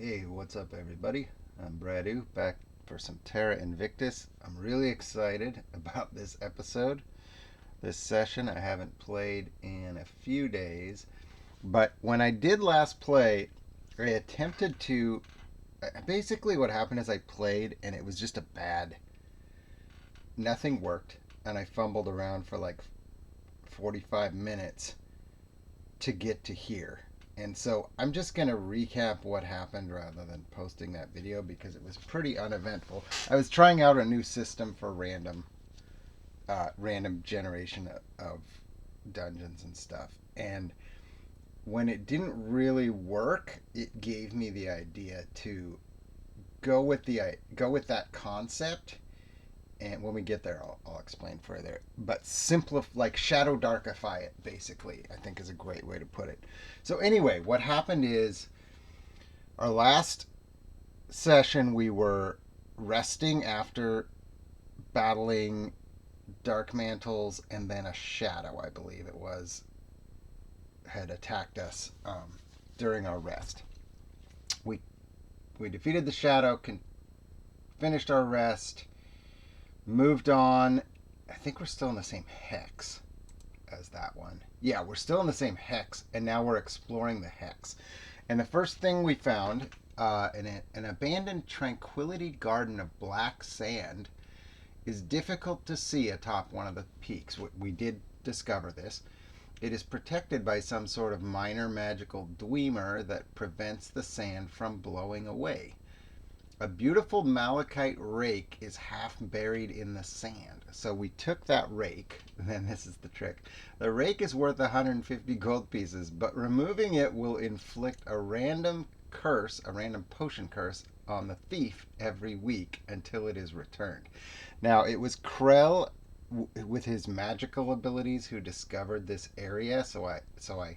Hey, what's up, everybody? I'm Bradu, back for some Terra Invictus. I'm really excited about this episode, this session. I haven't played in a few days, but when I did last play, I attempted to. Basically, what happened is I played and it was just a bad. Nothing worked, and I fumbled around for like 45 minutes to get to here. And so I'm just going to recap what happened rather than posting that video because it was pretty uneventful. I was trying out a new system for random generation of dungeons and stuff. And when it didn't really work, it gave me the idea to go with that concept, and when we get there, I'll explain further. But like shadow darkify it, basically, I think is a great way to put it. So anyway, what happened is our last session we were resting after battling dark mantles, and then a shadow, I believe it was, had attacked us during our rest. We we defeated the shadow, finished our rest, moved on. I think we're still in the same hex as that one. Yeah, we're still in the same hex, and now we're exploring the hex. And the first thing we found, an abandoned tranquility garden of black sand, is difficult to see atop one of the peaks. We did discover this. It is protected by some sort of minor magical dweemer that prevents the sand from blowing away. A beautiful malachite rake is half buried in the sand. So we took that rake, and then this is the trick. The rake is worth 150 gold pieces, but removing it will inflict a random potion curse on the thief every week until it is returned. Now, it was Krell with his magical abilities who discovered this area, so I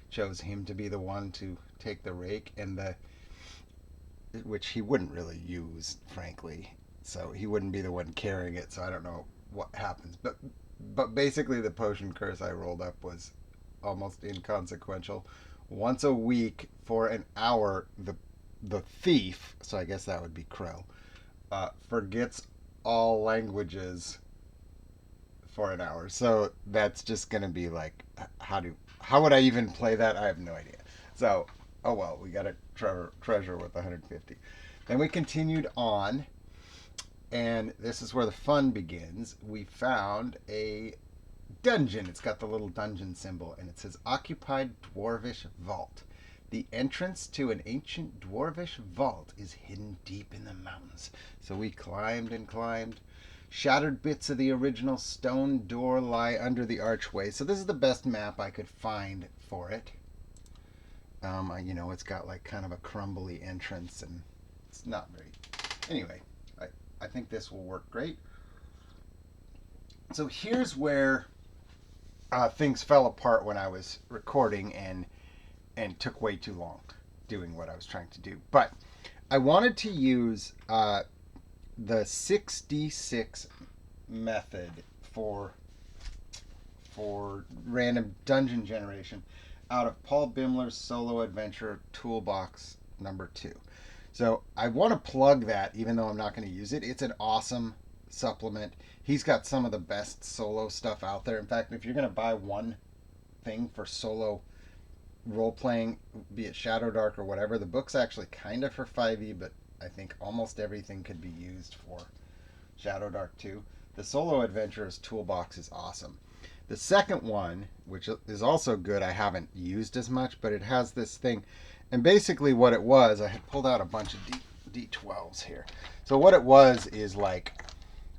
chose him to be the one to take the rake, and which he wouldn't really use, frankly. So he wouldn't be the one carrying it. So I don't know what happens. But basically, the potion curse I rolled up was almost inconsequential. Once a week for an hour, the thief, so I guess that would be Krell, forgets all languages for an hour. So that's just gonna be like, how would I even play that? I have no idea. So oh well, we got a treasure with 150. Then we continued on, and this is where the fun begins. We found a dungeon. It's got the little dungeon symbol, and it says Occupied Dwarvish Vault. The entrance to an ancient dwarvish vault is hidden deep in the mountains. So we climbed and climbed. Shattered bits of the original stone door lie under the archway. So this is the best map I could find for it. It's got like kind of a crumbly entrance, and it's not very. Anyway, I think this will work great. So here's where things fell apart when I was recording and took way too long doing what I was trying to do. But I wanted to use the 6d6 method for random dungeon generation out of Paul Bimler's Solo Adventure Toolbox number 2. So I want to plug that, even though I'm not going to use it. It's an awesome supplement. He's got some of the best solo stuff out there. In fact, if you're going to buy one thing for solo role playing, be it Shadowdark or whatever, the book's actually kind of for 5e, but I think almost everything could be used for Shadowdark too. The Solo Adventurer's Toolbox is awesome. The second one, which is also good, I haven't used as much, but it has this thing. And basically what it was, I had pulled out a bunch of D12s here. So what it was is like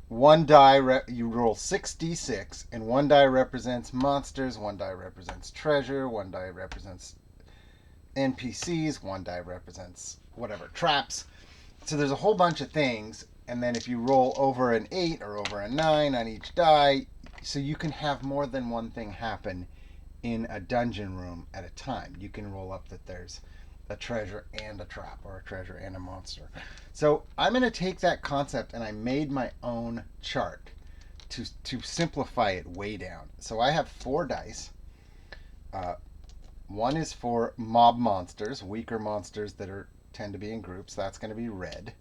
one die, you roll 6d6, and one die represents monsters, one die represents treasure, one die represents NPCs, one die represents whatever, traps. So there's a whole bunch of things, and then if you roll over an 8 or over a 9 on each die, so you can have more than one thing happen in a dungeon room at a time. You can roll up that there's a treasure and a trap, or a treasure and a monster. So I'm going to take that concept, and I made my own chart to simplify it way down. So I have 4 dice. One is for mob monsters, weaker monsters that are tend to be in groups. That's going to be red.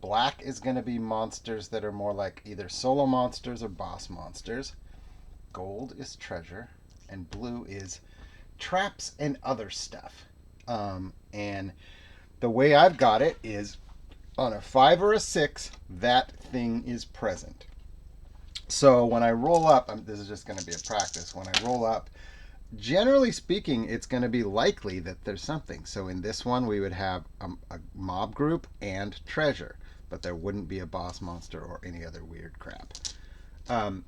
Black is going to be monsters that are more like either solo monsters or boss monsters. Gold is treasure. And blue is traps and other stuff. And the way I've got it is on a 5 or a 6, that thing is present. So when I roll up, this is just going to be a practice. When I roll up, generally speaking, it's going to be likely that there's something. So in this one, we would have a mob group and treasure, but there wouldn't be a boss monster or any other weird crap.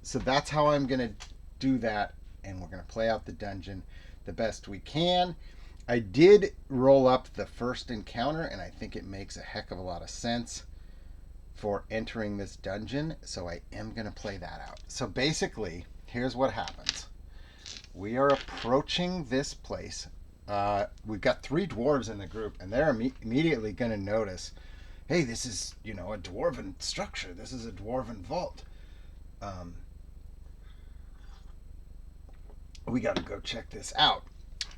So that's how I'm going to do that, and we're going to play out the dungeon the best we can. I did roll up the first encounter, and I think it makes a heck of a lot of sense for entering this dungeon, so I am going to play that out. So basically, here's what happens. We are approaching this place. We've got 3 dwarves in the group, and they're immediately going to notice, hey, this is, a dwarven structure. This is a dwarven vault. We got to go check this out.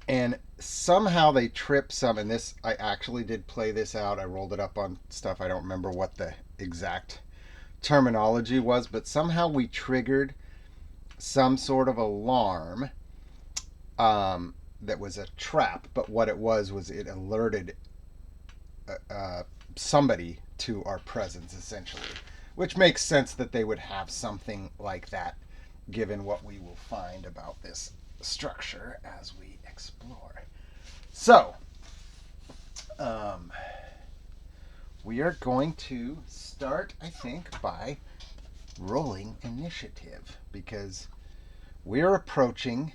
And somehow they trip some, and this, I actually did play this out. I rolled it up on stuff. I don't remember what the exact terminology was, but somehow we triggered some sort of alarm that was a trap. But what it was it alerted somebody to our presence, essentially, which makes sense that they would have something like that, given what we will find about this structure as we explore. So, we are going to start, I think, by rolling initiative, because we're approaching,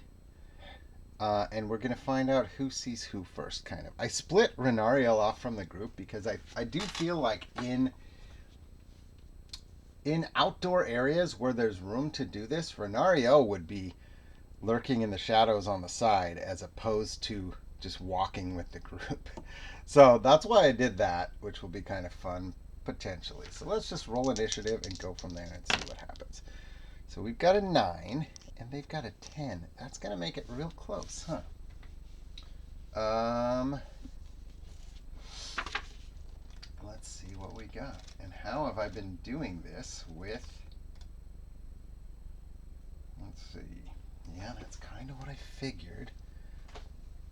and we're going to find out who sees who first, kind of. I split Renariel off from the group because I do feel like in outdoor areas where there's room to do this, Renariel would be lurking in the shadows on the side as opposed to just walking with the group. So that's why I did that, which will be kind of fun potentially. So let's just roll initiative and go from there and see what happens. So we've got a 9 and they've got a 10. That's going to make it real close, huh? Let's see what we got. And how have I been doing this with... Let's see. Yeah, that's kind of what I figured.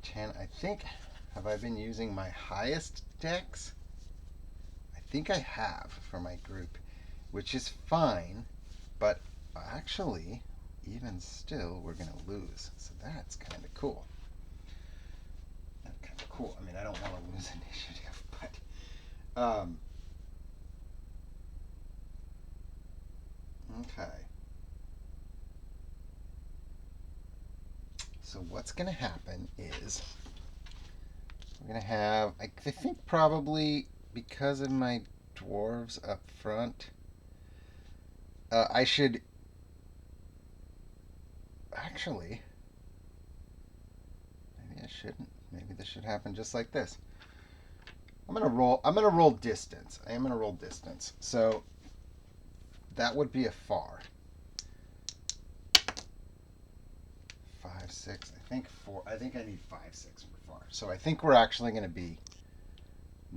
10, I think, have I been using my highest dex? I think I have for my group, which is fine, but actually, even still, we're going to lose. So that's kind of cool. That's kind of cool. I mean, I don't want to lose initiative, but... okay. So what's going to happen is we're going to have, I think probably because of my dwarves up front, I should actually, maybe I shouldn't. Maybe this should happen just like this. I'm going to roll distance. I am going to roll distance. So that would be a far. 5, 6, I think 4. I think I need 5, 6 for far. So I think we're actually going to be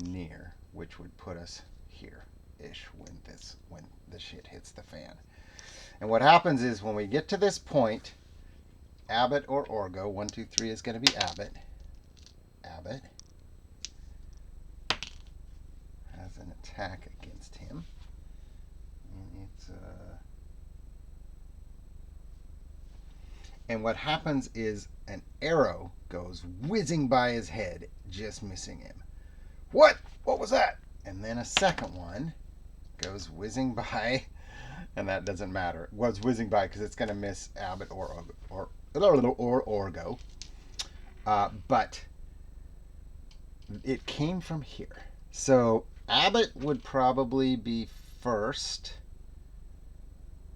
near, which would put us here-ish when the shit hits the fan. And what happens is when we get to this point, Abbott or Orgo, 1, 2, 3 is going to be Abbott. Abbott has an attack against him. And it's and what happens is an arrow goes whizzing by his head, just missing him. What? What was that? And then a second one goes whizzing by, and that doesn't matter. It was whizzing by because it's going to miss Abbott or Orgo. But it came from here. So Abbott would probably be first.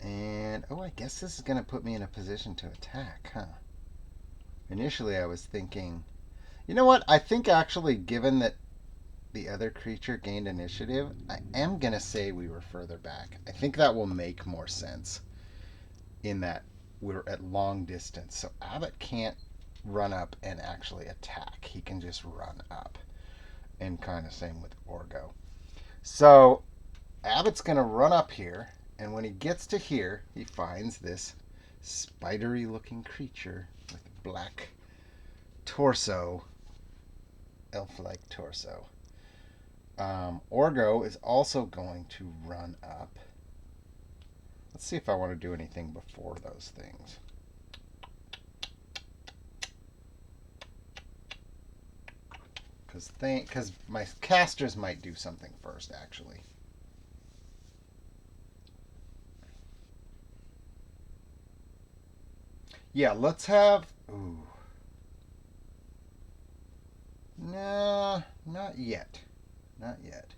And, I guess this is going to put me in a position to attack, huh? Initially, I was thinking, you know what? I think actually, given that the other creature gained initiative, I am going to say we were further back. I think that will make more sense in that we're at long distance. So Abbott can't run up and actually attack. He can just run up. And kind of same with Orgo. So Abbott's going to run up here, and when he gets to here, he finds this spidery looking creature with black torso, elf-like torso. Orgo is also going to run up. Let's see if I want to do anything before those things. Because my casters might do something first, actually. Yeah, let's have... Ooh. Nah, not yet. Not yet.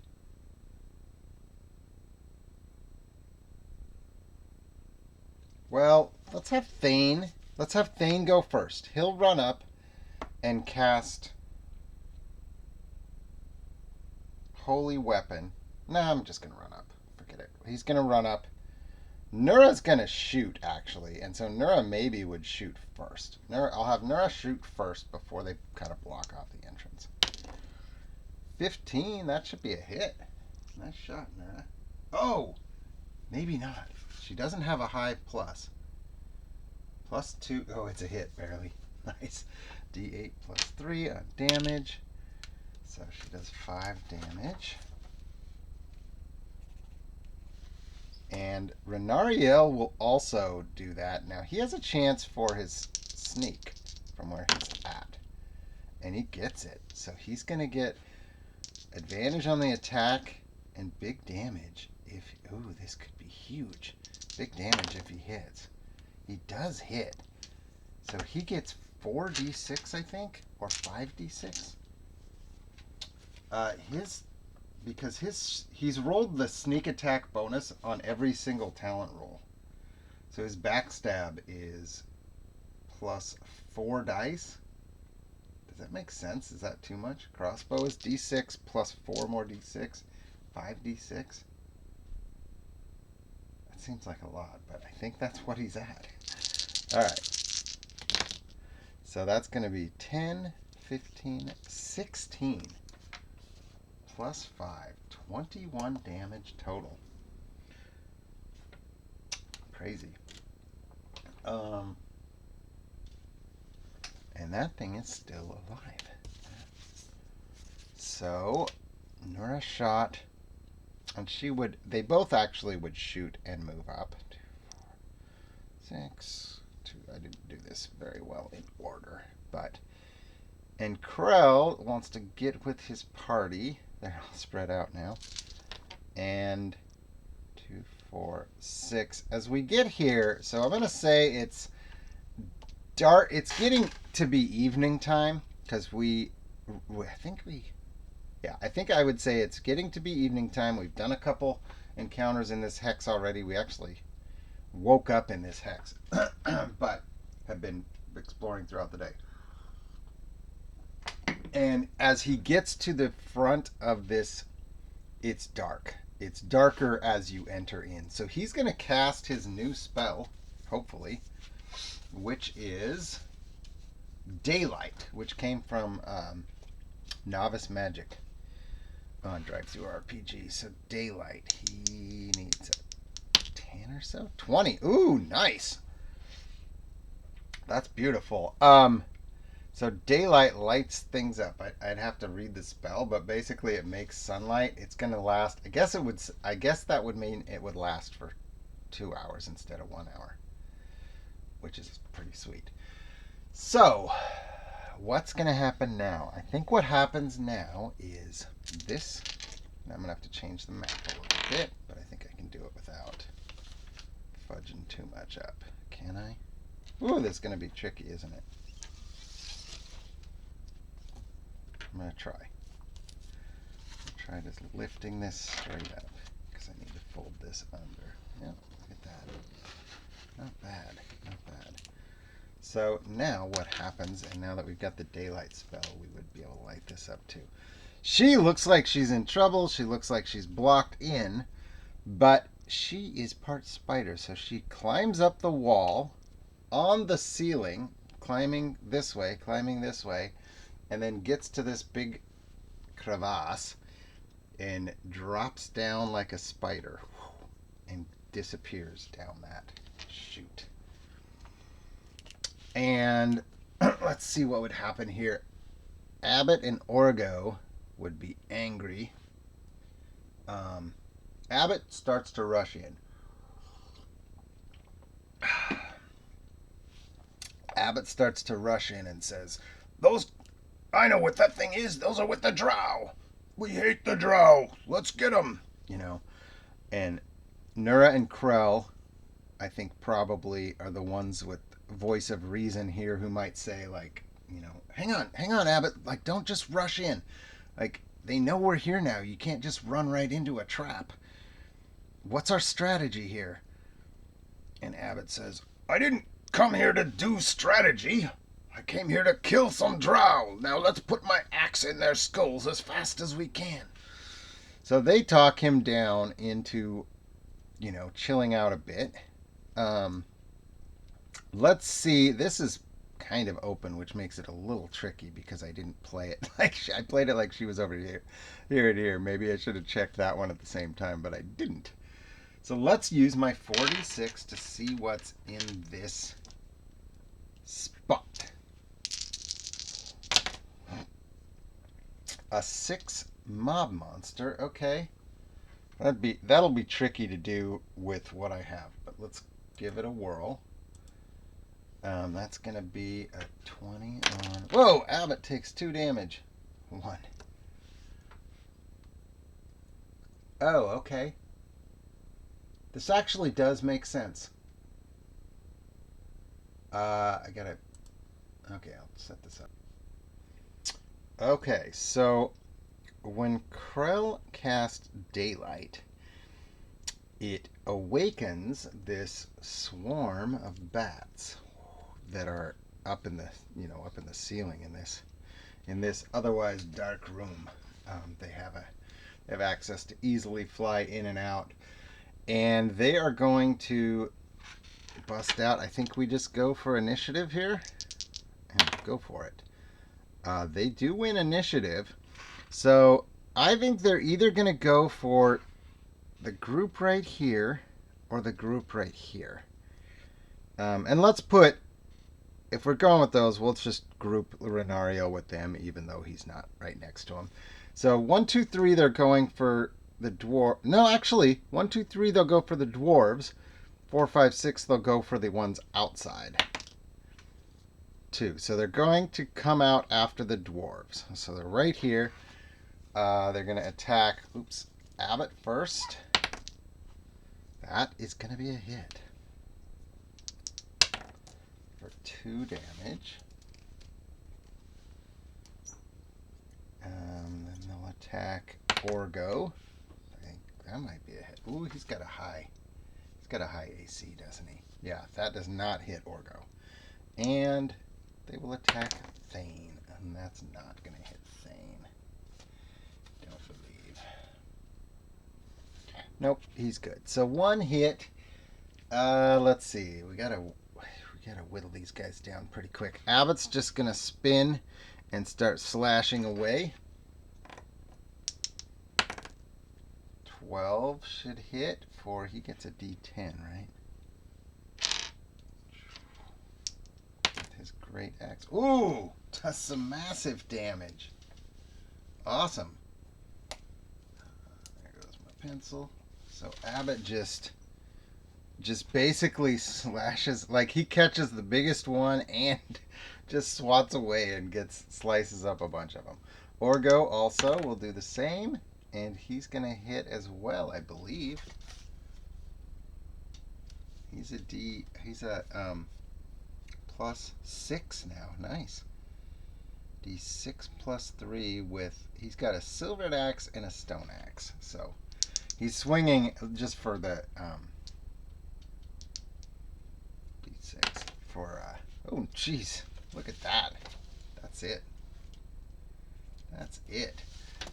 Well, let's have Thane. Let's have Thane go first. He'll run up and cast Holy Weapon. Nah, I'm just going to run up. Forget it. He's going to run up. Nura's going to shoot, actually. And so Nura maybe would shoot first. I'll have Nura shoot first before they kind of block off the entrance. 15, that should be a hit. Nice shot, Nura. Oh! Maybe not. She doesn't have a high plus. Plus 2. Oh, it's a hit, barely. Nice. D8 plus 3 on damage. So she does 5 damage. And Renariel will also do that. Now, he has a chance for his sneak from where he's at. And he gets it. So he's going to get advantage on the attack and big damage. Ooh, this could be huge. Big damage if he hits. He does hit. So he gets 4d6, I think, or 5d6. He's rolled the sneak attack bonus on every single talent roll. So his backstab is plus 4 dice. Does that make sense? Is that too much? Crossbow is d6 plus 4 more d6. 5d6. That seems like a lot, but I think that's what he's at. Alright. So that's going to be 10, 15, 16. Plus 5. 21 damage total. Crazy. And that thing is still alive. So, Nura shot. And they both actually would shoot and move up. 2, 4, 6, 2. I didn't do this very well in order. And Krell wants to get with his party. They're all spread out now. And 2, 4, 6. As we get here, so I'm going to say it's dark. It's getting to be evening time because I think I would say it's getting to be evening time. We've done a couple encounters in this hex already. We actually woke up in this hex, but have been exploring throughout the day. And as he gets to the front of this, it's dark. It's darker as you enter in. So he's going to cast his new spell, hopefully, which is Daylight, which came from Novice Magic on Drive-Thru RPG. So Daylight, he needs a 10 or so? 20. Ooh, nice. That's beautiful. So Daylight lights things up. I'd have to read the spell, but basically it makes sunlight. It's going to last. I guess that would mean it would last for 2 hours instead of 1 hour, which is pretty sweet. So, what's going to happen now? I think what happens now is this. I'm going to have to change the map a little bit, but I think I can do it without fudging too much up. Can I? Ooh, this is going to be tricky, isn't it? I'm going to try. Try just lifting this straight up because I need to fold this under. Yeah, look at that. Not bad, not bad. So now what happens, and now that we've got the Daylight spell, we would be able to light this up too. She looks like she's in trouble. She looks like she's blocked in, but she is part spider. So she climbs up the wall on the ceiling, climbing this way, and then gets to this big crevasse and drops down like a spider and disappears down that chute. And let's see what would happen here. Abbott and Orgo would be angry. Abbott starts to rush in. Abbott starts to rush in and says, I know what that thing is. Those are with the drow. We hate the drow. Let's get them. And Nura and Krell, I think, probably are the ones with voice of reason here who might say, like, hang on, Abbott. Like, don't just rush in. Like, they know we're here now. You can't just run right into a trap. What's our strategy here? And Abbott says, I didn't come here to do strategy. I came here to kill some drow. Now let's put my axe in their skulls as fast as we can. So they talk him down into, chilling out a bit. Let's see. This is kind of open, which makes it a little tricky because I didn't play it I played it like she was over here and here. Maybe I should have checked that one at the same time, but I didn't. So let's use my 46 to see what's in this spot. A 6 mob monster. Okay. That'll be tricky to do with what I have, but let's give it a whirl. That's going to be a 20 on... Whoa! Abbott takes 2 damage. 1. Oh, okay. This actually does make sense. I gotta... Okay, I'll set this up. Okay, so when Krell casts Daylight, it awakens this swarm of bats that are up in the ceiling in this otherwise dark room. They have access to easily fly in and out, and they are going to bust out. I think we just go for initiative here and go for it. They do win initiative, so I think they're either going to go for the group right here or the group right here. And let's put, if we're going with those, we'll just group Renario with them, even though he's not right next to him. So 1, 2, 3, they're going for the dwarf. No, actually, 1, 2, 3, they'll go for the dwarves. 4, 5, 6, they'll go for the ones outside. 2. So they're going to come out after the dwarves. So they're right here. They're going to attack, Abbott first. That is going to be a hit. For 2 damage. Then they'll attack Orgo. I think that might be a hit. Ooh, he's got a high AC, doesn't he? Yeah, that does not hit Orgo. And they will attack Thane, and that's not going to hit Thane. Don't believe. Nope, he's good. So 1 hit. Let's see. We gotta whittle these guys down pretty quick. Abbott's just gonna spin and start slashing away. 12 should hit for he gets a D10, right? With his great axe. Ooh, does some massive damage. Awesome. There goes my pencil. So Abbott just basically slashes, like he catches the biggest one and just swats away and slices up a bunch of them. Orgo also will do the same, and he's going to hit as well, I believe. He's a +6 now. Nice. D6 +3 with, he's got a silvered axe and a stone axe. So he's swinging just for the D6 for, oh, jeez. Look at that. That's it. That's it.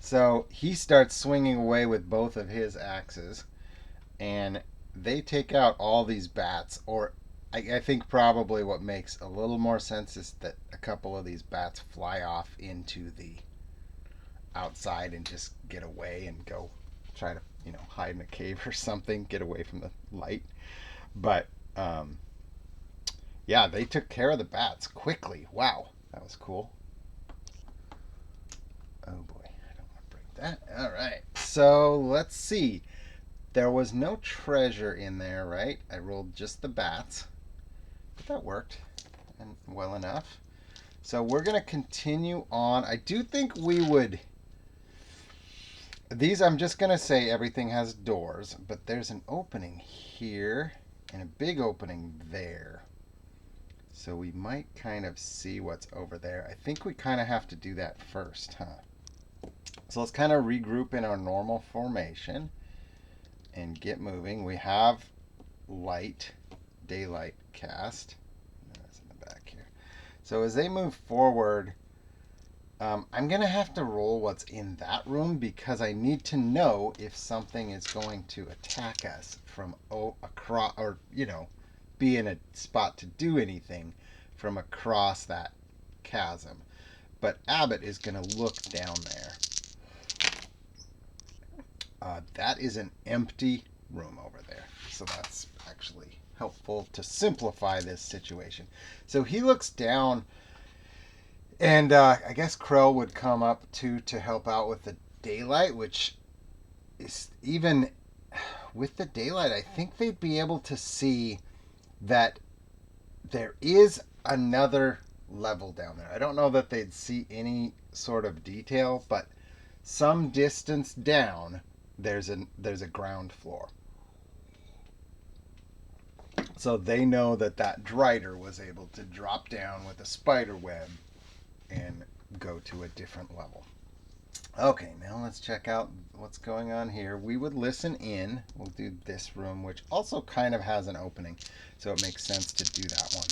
So he starts swinging away with both of his axes, and they take out all these bats. Or I think probably what makes a little more sense is that a couple of these bats fly off into the outside and just get away and go try to, hide in a cave or something, get away from the light. But yeah, they took care of the bats quickly. Wow, that was cool. Oh boy, I don't want to break that. All right, so let's see. There was no treasure in there, right? I rolled just the bats, but that worked and well enough. So we're going to continue on. I do think we would... These, I'm just going to say everything has doors, but there's an opening here and a big opening there. So we might kind of see what's over there. I think we kind of have to do that first, huh? So let's kind of regroup in our normal formation and get moving. We have daylight cast. That's in the back here. So as they move forward, I'm going to have to roll what's in that room because I need to know if something is going to attack us from across, or, be in a spot to do anything from across that chasm. But Abbott is going to look down there. That is an empty room over there. So that's actually helpful to simplify this situation. So he looks down, and I guess Crow would come up too to help out with the daylight, which is even with the daylight, I think they'd be able to see that there is another level down there. I don't know that they'd see any sort of detail, but some distance down, there's a ground floor. So they know that Drider was able to drop down with a spider web and go to a different level. Okay, now let's check out what's going on here. We would listen in. We'll do this room, which also kind of has an opening, so it makes sense to do that one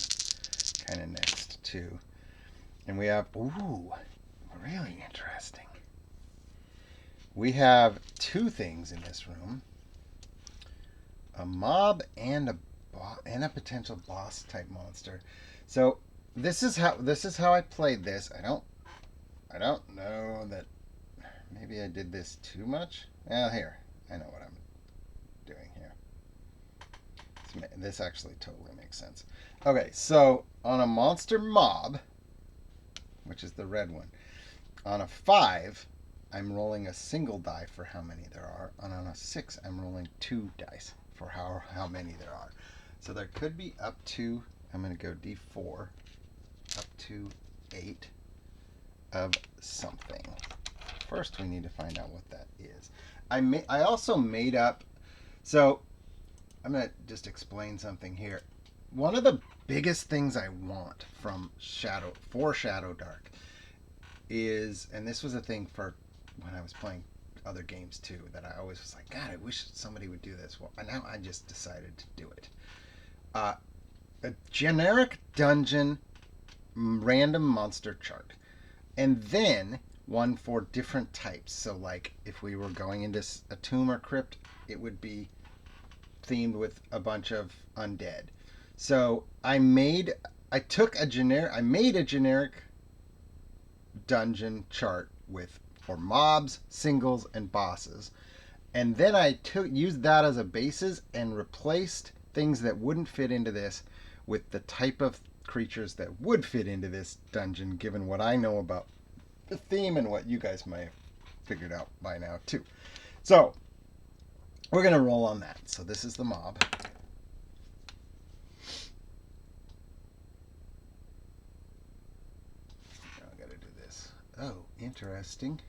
kind of next too. And we have, ooh, really interesting. We have two things in this room: a mob and a potential boss type monster. So this is how I played this. I don't know that maybe I did this too much. Well, here, I know what I'm doing here. This actually totally makes sense. Okay, so on a monster mob, which is the red one, on a 5, I'm rolling a single die for how many there are, and on a 6, I'm rolling 2 dice for how many there are. So there could be up to, I'm going to go D4, up to 8 of something. First, we need to find out what that is. I also made up, so I'm going to just explain something here. One of the biggest things I want from Shadowdark is, and this was a thing for when I was playing other games too, that I always was like, God, I wish somebody would do this. Well, now I just decided to do it. A generic dungeon random monster chart, and then one for different types. So like if we were going into a tomb or crypt, it would be themed with a bunch of undead. So I made a generic dungeon chart for mobs, singles, and bosses. And then I used that as a basis and replaced things that wouldn't fit into this with the type of creatures that would fit into this dungeon, given what I know about the theme and what you guys might have figured out by now too. So we're going to roll on that. So this is the mob. I got to do this. Oh, interesting.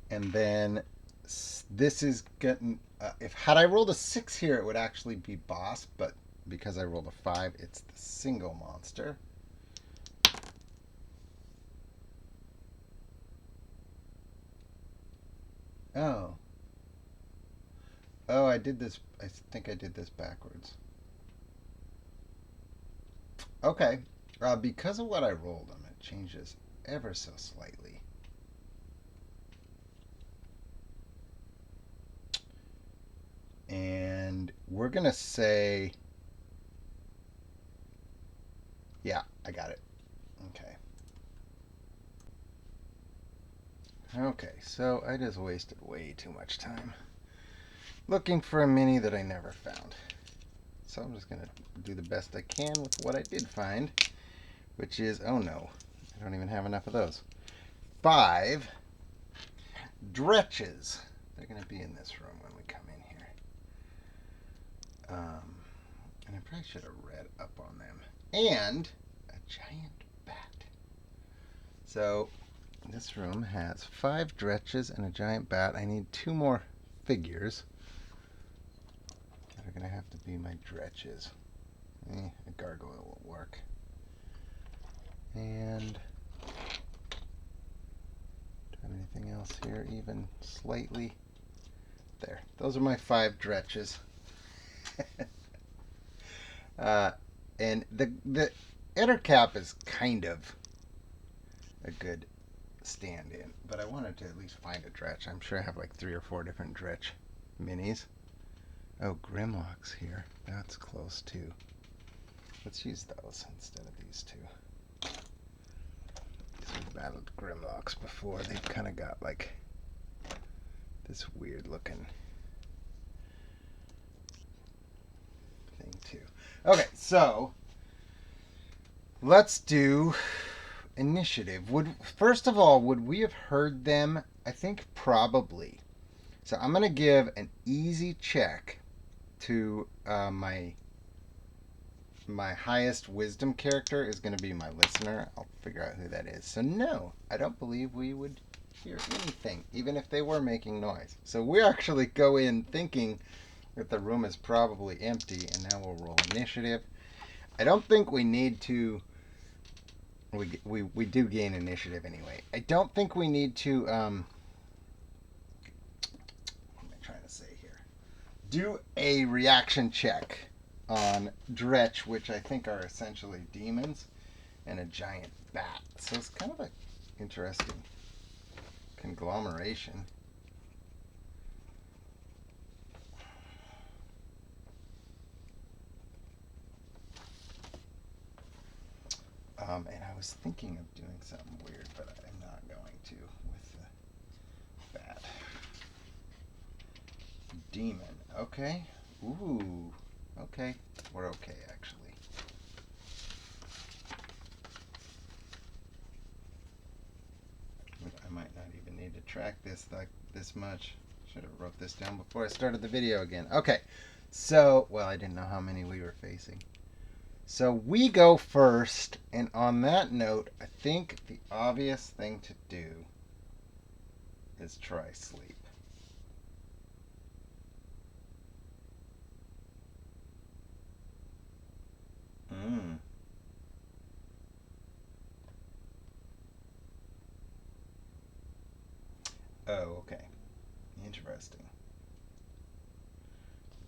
And then this is getting, had I rolled a 6 here, it would actually be boss, but because I rolled a 5, it's the single monster. Oh, I did this. I think I did this backwards. Okay, because of what I rolled them, it changes ever so slightly. And we're gonna say, yeah, I got it. Okay. Okay, so I just wasted way too much time looking for a mini that I never found. So I'm just going to do the best I can with what I did find, which is, oh no, I don't even have enough of those. 5 dretches. They're going to be in this room when we come in here. And I probably should have read up on them. And a giant bat. So this room has 5 dretches and a giant bat. I need 2 more figures that are going to have to be my dretches. A gargoyle will work. And do I have anything else here even slightly? There. Those are my 5 dretches. And the Ettercap is kind of a good stand-in, but I wanted to at least find a dretch. I'm sure I have like 3 or 4 different dretch minis. Oh, Grimlock's here. That's close too. Let's use those instead of these 2. We've battled Grimlocks before. They've kind of got like this weird looking thing too. Okay, so let's do initiative. First of all, would we have heard them? I think probably. So I'm going to give an easy check to my highest wisdom character is going to be my listener. I'll figure out who that is. So no, I don't believe we would hear anything, even if they were making noise. So we actually go in thinking that the room is probably empty, and now we'll roll initiative. I don't think we need to. We do gain initiative anyway. I don't think we need to. What am I trying to say here? Do a reaction check on Dretch, which I think are essentially demons, and a giant bat. So it's kind of an interesting conglomeration. And I was thinking of doing something weird, but I'm not going to with the bat. Demon. Okay. Ooh. Okay. We're okay, actually. I might not even need to track this like this much. Should have wrote this down before I started the video again. Okay. So, well, I didn't know how many we were facing. So we go first, and on that note, I think the obvious thing to do is try sleep. Oh, okay. Interesting.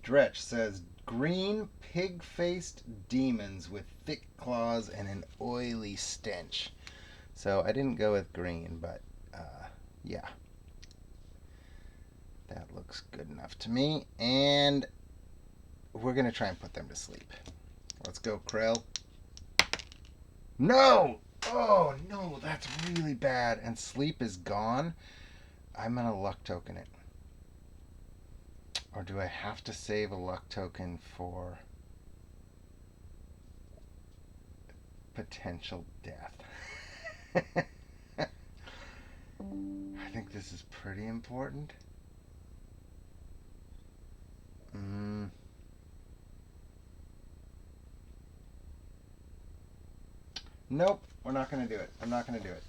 Dretch says green pig-faced demons with thick claws and an oily stench. So I didn't go with green, but yeah. That looks good enough to me. And we're going to try and put them to sleep. Let's go, Krell. No! Oh, no, that's really bad. And sleep is gone. I'm going to luck token it. Or do I have to save a luck token for potential death? I think this is pretty important. Nope, we're not going to do it. I'm not going to do it.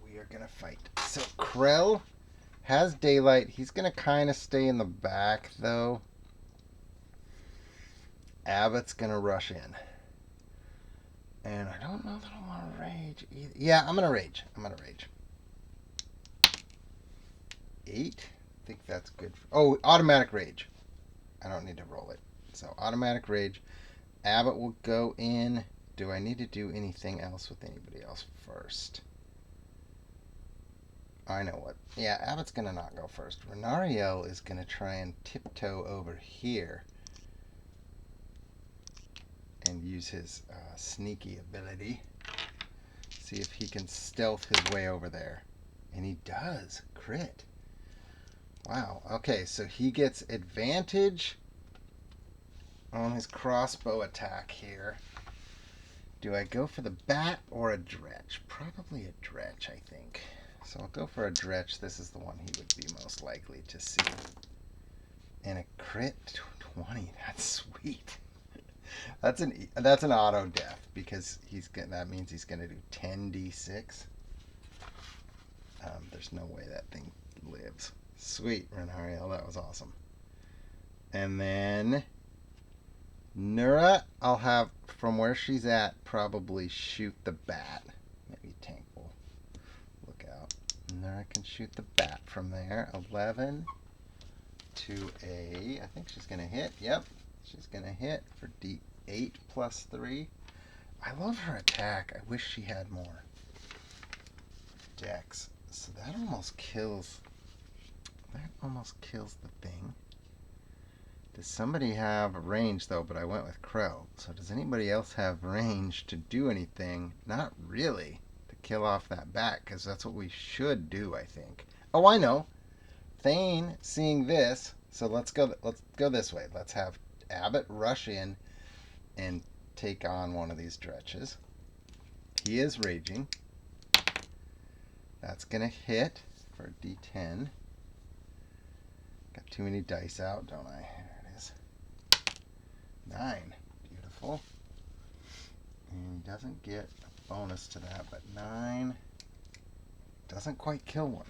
We are going to fight. So Krell has daylight. He's going to kind of stay in the back, though. Abbott's going to rush in. And I don't know that I want to rage either. Yeah, I'm going to rage. 8. I think that's good. Oh, automatic rage. I don't need to roll it. So automatic rage. Abbott will go in. Do I need to do anything else with anybody else first? I know what. Yeah, Abbott's going to not go first. Renariel is going to try and tiptoe over here and use his sneaky ability. See if he can stealth his way over there. And he does. Crit. Wow. Okay, so he gets advantage on his crossbow attack here. Do I go for the bat or a dretch? Probably a dretch, I think. So I'll go for a dretch. This is the one he would be most likely to see. And a crit 20. That's sweet. That's an auto death because that means he's gonna do 10d6. There's no way that thing lives. Sweet, Renariel, that was awesome. And then Nura, I'll have from where she's at probably shoot the bat. Maybe Tank will look out. Nura can shoot the bat from there. 11 to I think she's gonna hit. Yep, she's gonna hit for D8 plus 3. I love her attack. I wish she had more dex. So that almost kills the thing. Does somebody have range though? But I went with Crow. So does anybody else have range to do anything? Not really. To kill off that bat, because that's what we should do, I think. Oh, I know. Thane seeing this, so let's go this way. Let's have Abbott rush in and take on one of these dretches. He is raging. That's gonna hit for a D10. Got too many dice out, don't I? There it is. 9. Beautiful. And he doesn't get a bonus to that, but 9 doesn't quite kill one.